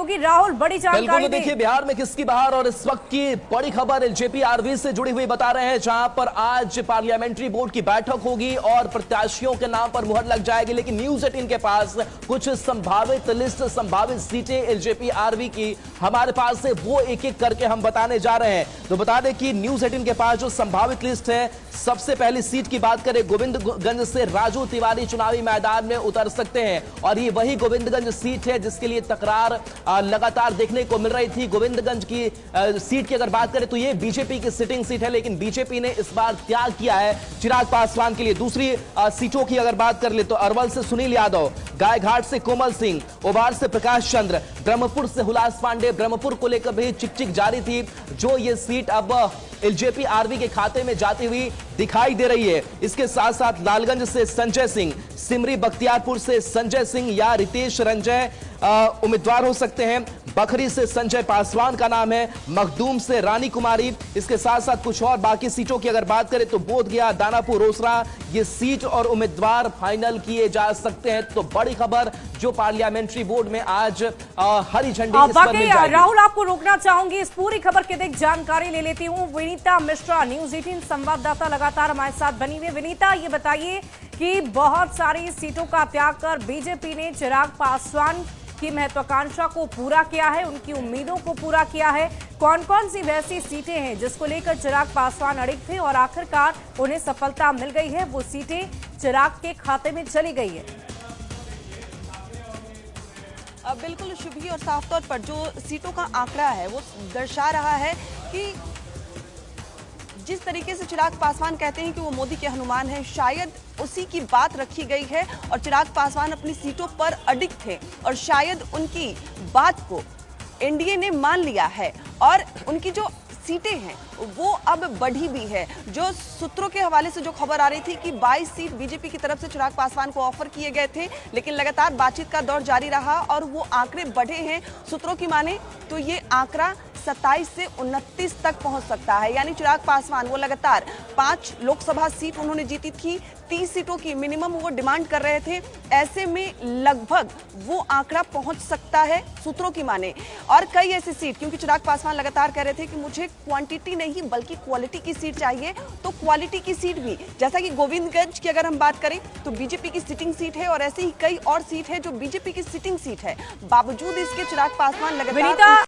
होगी। राहुल, बड़ी जानकारी देखिए बिहार में किसकी बहार और इस वक्त की बड़ी खबर एलजेपी आरवी से जुड़ी हुई बता रहे हैं, जहां पर आज पार्लियामेंट्री बोर्ड की बैठक होगी और प्रत्याशियों के नाम पर मुहर लग जाएगी। लेकिन न्यूज 18 के पास कुछ संभावित लिस्ट, संभावित सीटें एलजेपी आरवी की हमारे पास है, वो एक एक करके हम बताने जा रहे हैं। तो बता दें कि न्यूज 18 के पास जो संभावित लिस्ट है, सबसे पहली सीट की बात करें, गोविंदगंज से राजू तिवारी चुनावी मैदान में उतर सकते हैं और ये वही गोविंदगंज सीट है जिसके लिए तकरार लगातार देखने को मिल रही थी। गोविंदगंज की सीट की अगर बात करें तो ये बीजेपी की सिटिंग सीट है, लेकिन बीजेपी ने इस बार त्याग किया है चिराग पासवान के लिए। दूसरी सीटों की अगर बात कर ले तो अरवल से सुनील यादव, गायघाट से कोमल सिंह, ओबार से प्रकाश चंद्र, ब्रह्मपुर से हुलास पांडे। ब्रह्मपुर को लेकर भी चिक जारी थी, जो ये सीट अब एलजेपी आरवी के खाते में जाती हुई दिखाई दे रही है। इसके साथ साथ लालगंज से संजय सिंह, सिमरी बख्तियारपुर से संजय सिंह या रितेश रंजय उम्मीदवार हो सकते हैं। बखरी से संजय पासवान का नाम है, मखदूम से रानी कुमारी। इसके साथ साथ कुछ और बाकी सीटों की अगर बात करें तो बोधगया, दानापुर, रोसड़ा, ये सीट और उम्मीदवार फाइनल किए जा सकते हैं। तो बड़ी खबर जो पार्लियामेंट्री बोर्ड में आज हरी झंडी इस पर मिल जाएगी। राहुल, आपको रोकना चाहूंगी, इस पूरी खबर की देख जानकारी ले लेती हूँ। विनीता मिश्रा, न्यूज 18 संवाददाता, लगातार हमारे साथ बनी हुई। विनीता, ये बताइए कि बहुत सारी सीटों का त्याग कर बीजेपी ने चिराग पासवान की महत्वाकांक्षा को पूरा किया है, उनकी उम्मीदों को पूरा किया है। कौन कौन सी वैसी सीटें हैं जिसको लेकर चिराग पासवान अड़िग थे और आखिरकार उन्हें सफलता मिल गई है, वो सीटें चिराग के खाते में चली गई है? बिल्कुल शुभी, और साफ तौर पर जो सीटों का आंकड़ा है वो दर्शा रहा है कि जिस तरीके से चिराग पासवान कहते हैं कि वो मोदी के हनुमान हैं, शायद उसी की बात रखी गई है और चिराग पासवान अपनी सीटों पर अडिग थे और शायद उनकी बात को एनडीए ने मान लिया है और उनकी जो सीटें हैं वो अब बढ़ी भी है। जो सूत्रों के हवाले से जो खबर आ रही थी कि 22 सीट बीजेपी की तरफ से चिराग पासवान को ऑफर किए गए थे, लेकिन लगातार बातचीत का दौर जारी रहा और वो आंकड़े बढ़े हैं। सूत्रों की माने तो ये आंकड़ा 27 से 29 तक पहुंच सकता है। यानी चिराग पासवान वो लगातार 5 लोकसभा सीट उन्होंने जीती थी, 30 सीटों की मिनिमम वो डिमांड कर रहे थे। ऐसे में लगभग वो आंकड़ा पहुंच सकता है सूत्रों की माने। और कई ऐसी सीट, क्योंकि चिराग पासवान लगातार कह रहे थे कि मुझे क्वांटिटी नहीं बल्कि क्वालिटी की सीट चाहिए, तो क्वालिटी की सीट भी, जैसा कि गोविंदगंज की अगर हम बात करें तो बीजेपी की सिटिंग सीट है और ऐसे ही कई और सीट है जो बीजेपी की सिटिंग सीट है। बावजूद इसके चिराग पासवान लगातार